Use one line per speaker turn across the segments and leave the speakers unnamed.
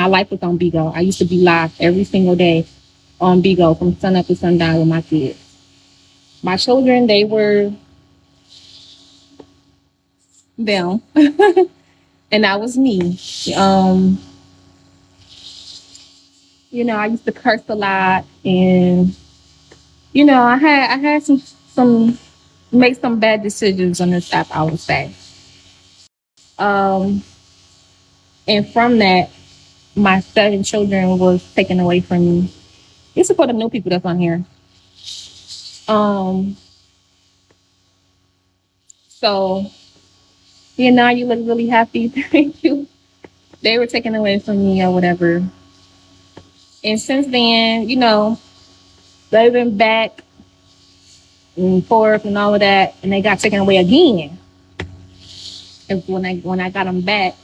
My life was on Bigo. I used to be live every single day on Bigo from sun up to sundown with my kids. My children, they were them, and that was me. Um, I used to curse a lot, and I had some make some bad decisions on this app, I would say. Um, and from that, my 7 children was taken away from me. It's for the new people that's on here. Um, so now you look really happy. Thank you. They were taken away from me or whatever. And since then, they've been back and forth and all of that, and they got taken away again. And when I got them back,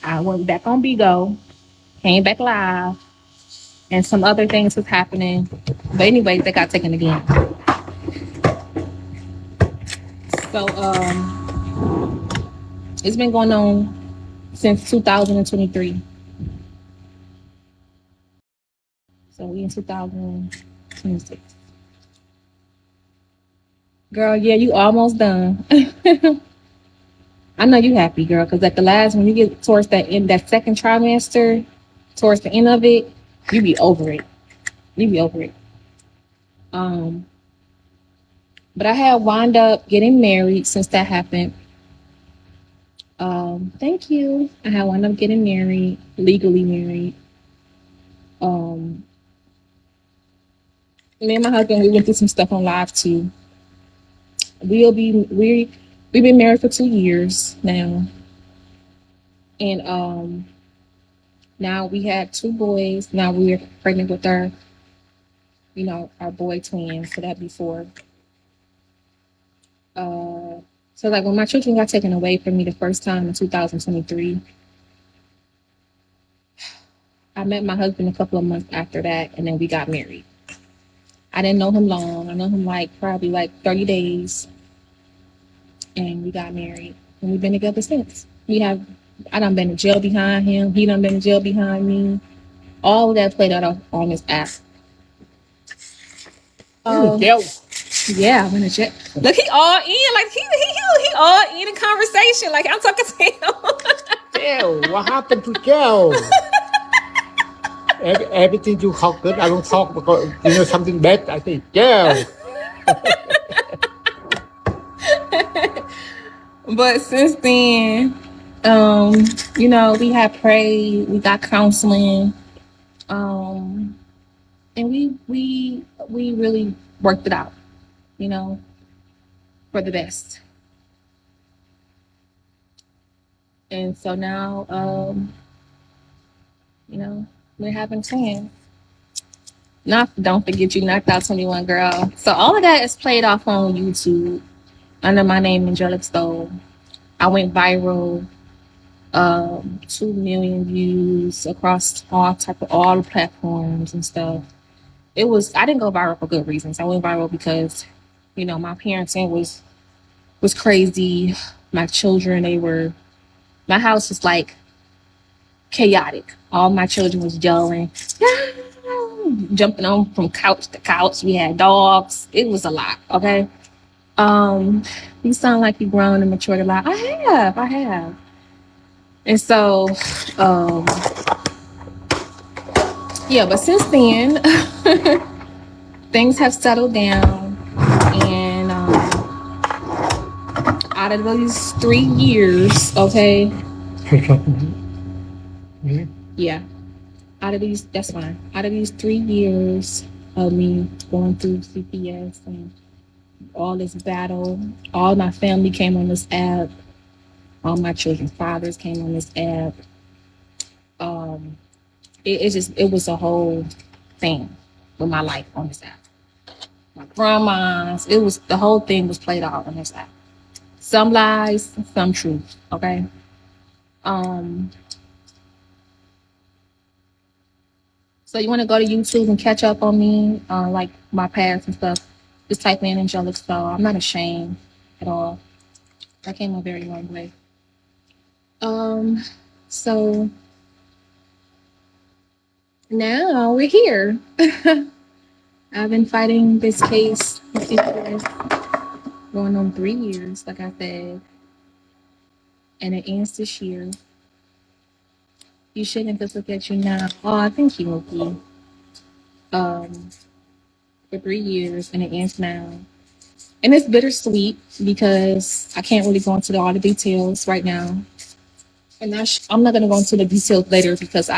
I went back on Bigo, came back live, and some other things was happening. But anyways, they got taken again. So it's been going on since 2023. So we in 2026. Girl, yeah, you almost done. I know you happy, girl, because at the last, when you get towards that second trimester, towards the end of it, you be over it. You be over it. But I had wound up getting married since that happened. Thank you. I had wound up getting married, legally married. Um, Me and my husband, we went through some stuff on live too. We've been married for 2 years now, and now we had 2 boys. Now we're pregnant with our boy twins. So that'd be 4. So like when my children got taken away from me the first time in 2023, I met my husband a couple of months after that, and then we got married. I didn't know him long. I know him probably 30 days, and we got married, and we've been together since. I done been in jail behind him. He done been in jail behind me. All of that played out on this app. Yeah, I'm in a jail. Look, he all in. Like he all in a conversation. Like I'm talking to him.
Jail, what happened to jail? Everything you talk good, I don't talk because something bad. I say jail.
But since then, we had prayed, we got counseling, and we really worked it out, for the best. And so now, we're having twins. Don't forget you knocked out 21, girl. So all of that is played off on YouTube under my name, Angelic Stole. I went viral, 2 million views across all the platforms and stuff. I didn't go viral for good reasons. I went viral because, my parenting was crazy. My children, my house was chaotic. All my children was yelling, jumping on from couch to couch. We had dogs. It was a lot. Okay. You sound like you grown and matured a lot. I have. And so, yeah, but since then, things have settled down. And out of these 3 years, okay? Yeah. That's fine. Out of these 3 years of me going through CPS and all this battle, all my family came on this app. All my children's fathers came on this app. It was a whole thing with my life on this app. My grandma's, the whole thing was played out on this app. Some lies, some truth. Okay. So you want to go to YouTube and catch up on me, like my past and stuff. Just type in Angelic Style. I'm not ashamed at all. I came a very long way. So now we're here. I've been fighting this case for 2 years, going on 3 years, like I said, and it ends this year. You shouldn't just look at you now. Oh, I think he will be. Um, for 3 years, and it ends now. And it's bittersweet because I can't really go into all the details right now. And I'm not going to go into the details later because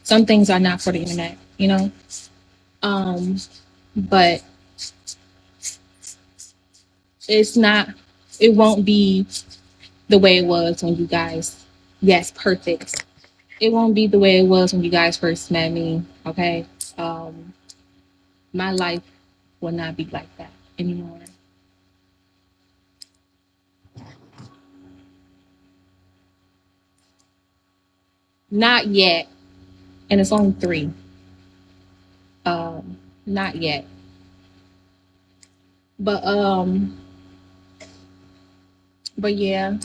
some things are not for the internet, you know? Um, but it's not, it won't be the way it was when you guys, yes, perfect. It won't be the way it was when you guys first met me, okay? Um, my life will not be like that anymore. Not yet. And it's only 3. Not yet. But yeah,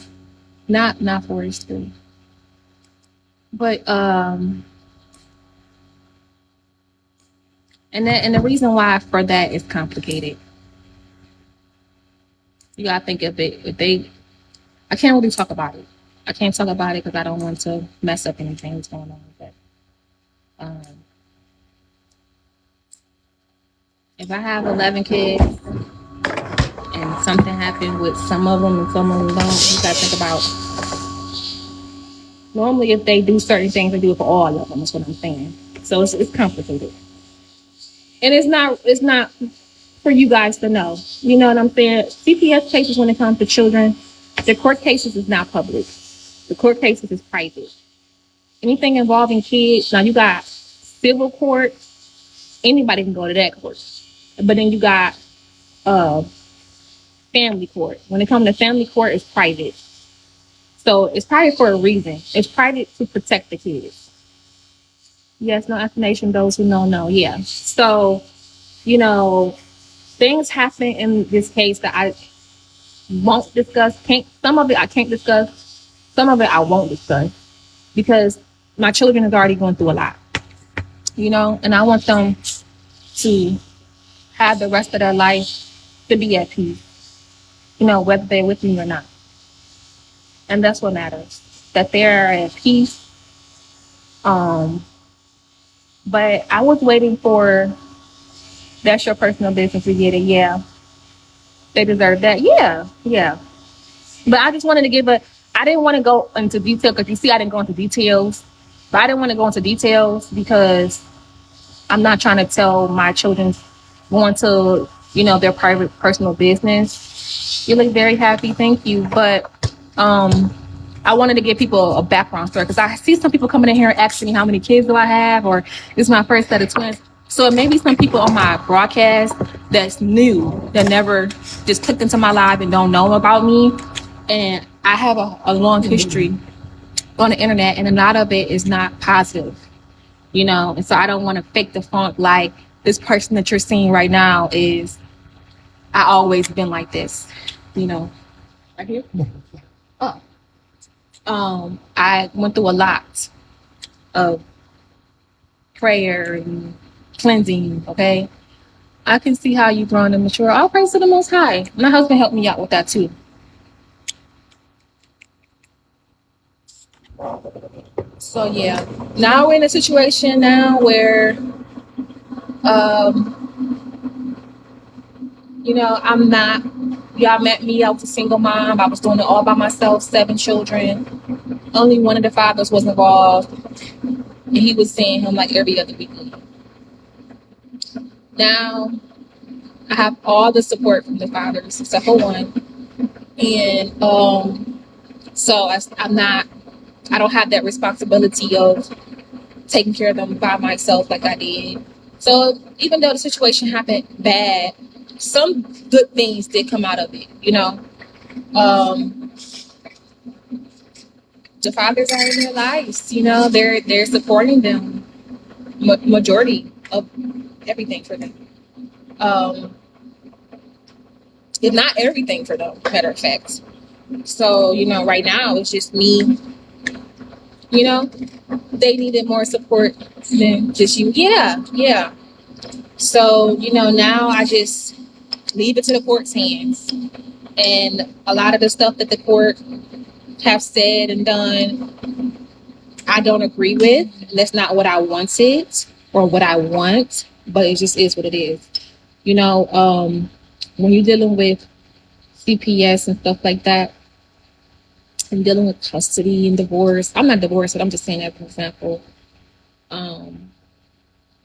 not Forest 3. But and the reason why for that is complicated. You gotta think of it. If they, I can't really talk about it. I can't talk about it because I don't want to mess up anything that's going on. But um, if I have 11 kids and something happened with some of them and some of them don't, you gotta think about. Normally, if they do certain things, they do it for all of them. That's what I'm saying. So it's complicated, and it's not for you guys to know. You know what I'm saying? CPS cases, when it comes to children, the court cases is not public. The court cases is private. Anything involving kids, now you got civil court, anybody can go to that court. But then you got uh family court. When it comes to family court, it's private. So it's private for a reason. It's private to protect the kids. Yes, no explanation, those who know. Yeah. So, you know, things happen in this case that I won't discuss. Some of it I can't discuss. Some of it I won't discuss because my children is already going through a lot, you know, and I want them to have the rest of their life to be at peace, you know, whether they're with me or not. And that's what matters. That they're at peace. Um, but I was waiting for that's your personal business to get it. Yeah. They deserve that. Yeah. Yeah. But I just wanted to I didn't want to go into detail because you see, I didn't go into details. But I didn't want to go into details because I'm not trying to tell my children going to, you know, their private personal business. You look very happy. Thank you. But I wanted to give people a background story because I see some people coming in here and asking me how many kids do I have, or this is my first set of twins. So it may be some people on my broadcast that's new, that never just clicked into my live and don't know about me. And I have a long history on the internet, and a lot of it is not positive, you know. And so I don't want to fake the funk like this person that you're seeing right now is. I always been like this, you know. Right here. Oh. I went through a lot of prayer and cleansing. Okay, I can see how you've grown and mature. All praise to the Most High. My husband helped me out with that too. So yeah, now we're in a situation now where, um, you know, I'm not. Y'all met me. I was a single mom. I was doing it all by myself. 7 children. Only one of the fathers was involved, and he was seeing him like every other week. Now I have all the support from the fathers except for one, and so I don't have that responsibility of taking care of them by myself like I did. So even though the situation happened bad, some good things did come out of it. You know, um, the fathers are in their lives. You know, they're supporting them majority of everything for them. If not everything for them, matter of fact. So, you know, right now it's just me. You know, they needed more support Then just you, yeah. So, now I just leave it to the court's hands. And a lot of the stuff that the court have said and done, I don't agree with. That's not what I wanted or what I want, but it just is what it is. When you're dealing with CPS and stuff like that, and dealing with custody and divorce, I'm not divorced, but I'm just saying that for example. Um,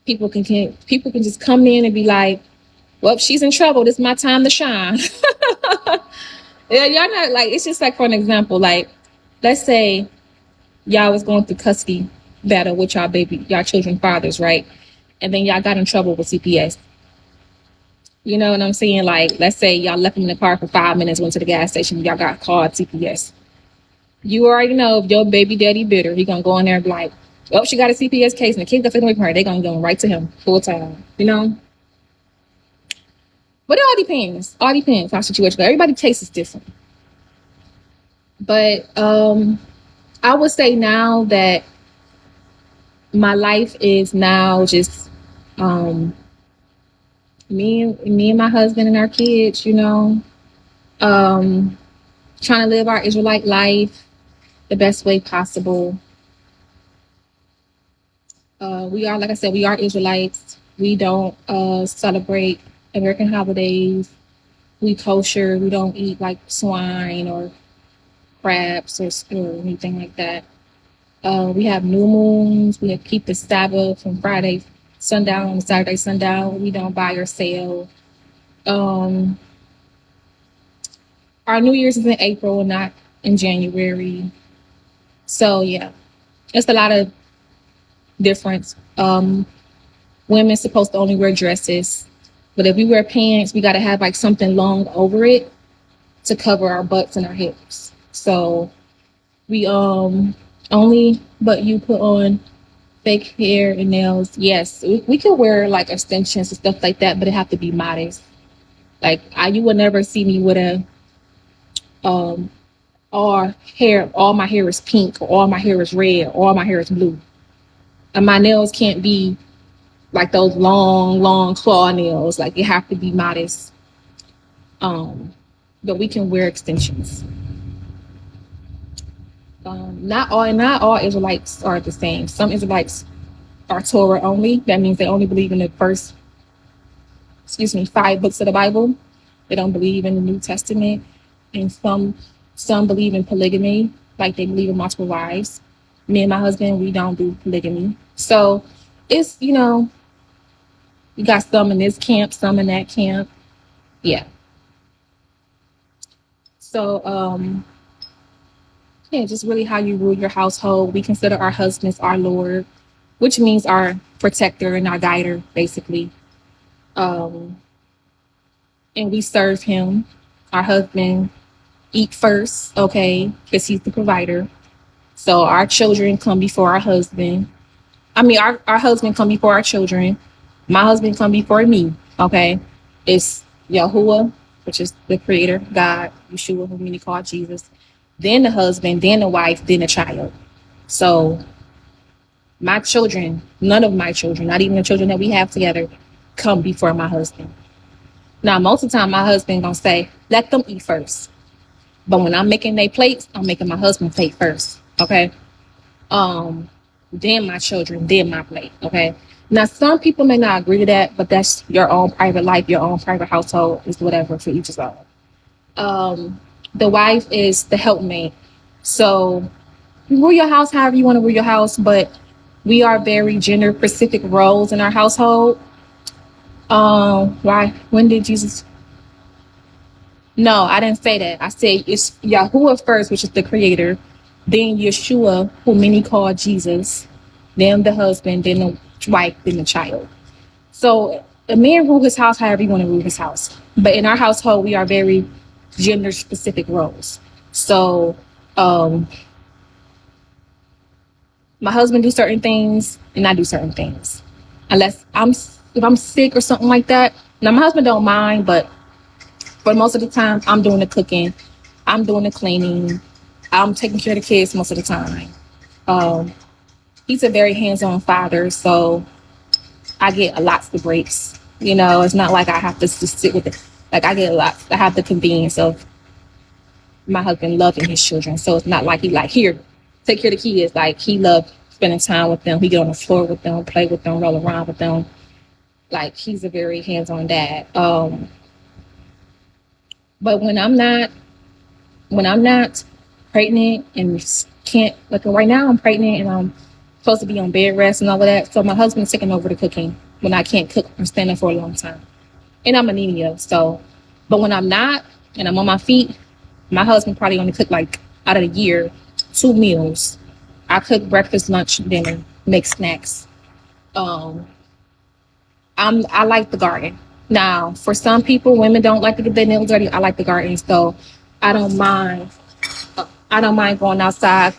people can just come in and be like, well, she's in trouble. This is my time to shine. Yeah, y'all not like, it's just like for an example, like let's say y'all was going through custody battle with y'all children fathers, right? And then y'all got in trouble with CPS. You know what I'm saying? Like, let's say y'all left him in the car for 5 minutes, went to the gas station, y'all got called CPS. You already know if your baby daddy bitter, he gonna go in there and be like, oh, she got a CPS case and the kid got taken away from her. They gonna go right to him full time, But it all depends. All depends on situation. Everybody's case is different. But I would say now that my life is now just me and my husband and our kids, trying to live our Israelite life the best way possible. We are, like I said, we are Israelites. We don't celebrate American holidays. We kosher. We don't eat like swine or crabs or anything like that. We have new moons. We have keep the Sabbath from Friday sundown to Saturday sundown. We don't buy or sell. Our New Year's is in April and not in January. So yeah, it's a lot of difference. Women's supposed to only wear dresses, but if we wear pants, we got to have like something long over it to cover our butts and our hips. So we only but you put on fake hair and nails. Yes, we could wear like extensions and stuff like that, but it have to be modest. Like you would never see me with a all my hair is pink or all my hair is red or all my hair is blue. And my nails can't be like those long claw nails. Like it have to be modest. But we can wear extensions. Not all Israelites are the same. Some Israelites are Torah only. That means they only believe in the first, 5 books of the Bible. They don't believe in the New Testament. And some believe in polygamy, like they believe in multiple wives. Me and my husband, we don't do polygamy. So it's, you got some in this camp, some in that camp. Yeah. So, just really how you rule your household. We consider our husbands our Lord, which means our protector and our guider, basically. And we serve him. Our husband eat first, okay, because he's the provider. So our children come before our husband. I mean, our husband come before our children. My husband come before me, okay? It's Yahuwah, which is the creator, God, Yeshua, whom many call Jesus. Then the husband, then the wife, then the child. So my children, none of my children, not even the children that we have together, come before my husband. Now, most of the time, my husband gonna say, let them eat first. But when I'm making their plates, I'm making my husband plate first, okay? Then my children, then my plate, okay? Now, some people may not agree to that, but that's your own private life, your own private household, is whatever for each of us. The wife is the helpmate. So rule your house however you want to rule your house, but we are very gender specific roles in our household. Why? When did Jesus? No, I didn't say that. I said it's Yahuwah first, which is the creator, then Yeshua, who many call Jesus, then the husband, then the wife, then the child. So a man rule his house however you want to rule his house. But in our household, we are very gender specific roles. So my husband do certain things and I do certain things. Unless if I'm sick or something like that. Now my husband don't mind, but for most of the time I'm doing the cooking, I'm doing the cleaning, I'm taking care of the kids most of the time. he's a very hands-on father, so I get lots of breaks. You know, it's not like I have to just sit with it. Like I get a lot. I have the convenience of my husband loving his children, so it's not like he like here, take care of the kids. Like he loved spending time with them. He get on the floor with them, play with them, roll around with them. Like he's a very hands-on dad. But when I'm not pregnant and can't, like right now I'm pregnant and I'm supposed to be on bed rest and all of that. So my husband's taking over the cooking when I can't cook or stand up for a long time. And I'm anemia, so, but when I'm not and I'm on my feet, my husband probably only cook like out of the year 2 meals. I cook breakfast, lunch, dinner, make snacks. Um, I like the garden. Now, for some people, women don't like to get their nails dirty. I like the garden, so I don't mind. I don't mind going outside,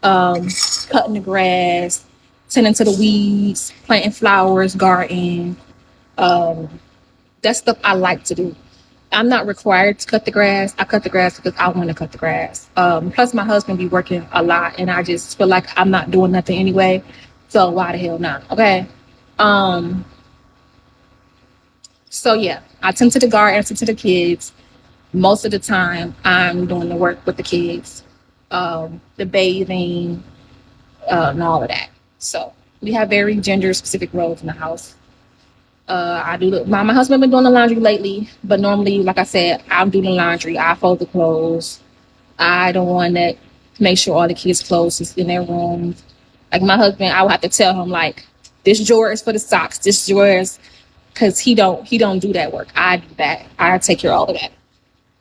cutting the grass, tending to the weeds, planting flowers, garden. Um, that's stuff I like to do. I'm not required to cut the grass. I cut the grass because I want to cut the grass. Plus, my husband be working a lot, and I just feel like I'm not doing nothing anyway. So why the hell not? Okay. Um, so yeah, I tend to the garden, I tend to the kids. Most of the time, I'm doing the work with the kids, the bathing, and all of that. So we have very gender specific roles in the house. I do my husband been doing the laundry lately, but normally, like I said, I'll do the laundry. I fold the clothes. I the one that make sure all the kids' clothes is in their rooms. Like my husband, I would have to tell him like, this drawer is for the socks. This drawer is, because he don't do that work. I do that. I take care of all of that.